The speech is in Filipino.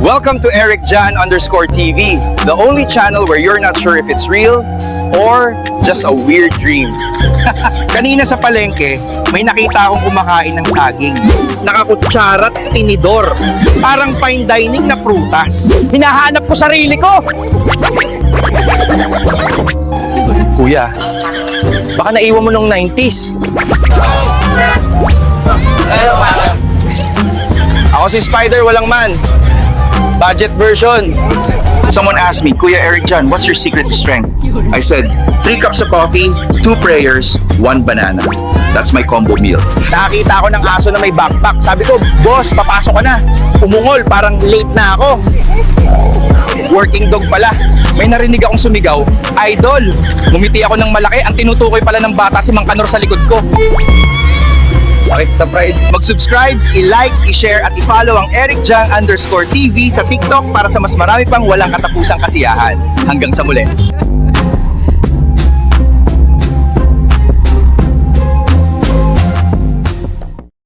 Welcome to Eric Jan _TV, the only channel where you're not sure if it's real or just a weird dream. Kanina sa palengke, may nakita akong kumakain ng saging. Nakakutsara at tinidor. Parang fine dining na prutas. Hinahanap ko sarili ko! Kuya, baka naiwan mo nung 90s. Ako si Spider, walang man. Budget version. Someone asked me, Kuya Eric Jan, what's your secret to strength? I said, 3 cups of coffee, 2 prayers, 1 banana. That's my combo meal. Nakakita ako ng aso na may backpack. Sabi ko, boss, papasok ka na. Umungol, parang late na ako. Working dog pala. May narinig akong sumigaw, idol. Ngumiti ako ng malaki, ang tinutukoy pala ng bata si Mang Kanor sa likod ko. Sakit sa pride. Mag-subscribe, i-like, i-share at i-follow ang Eric Jan _TV sa TikTok para sa mas marami pang walang katapusang kasiyahan. Hanggang sa muli.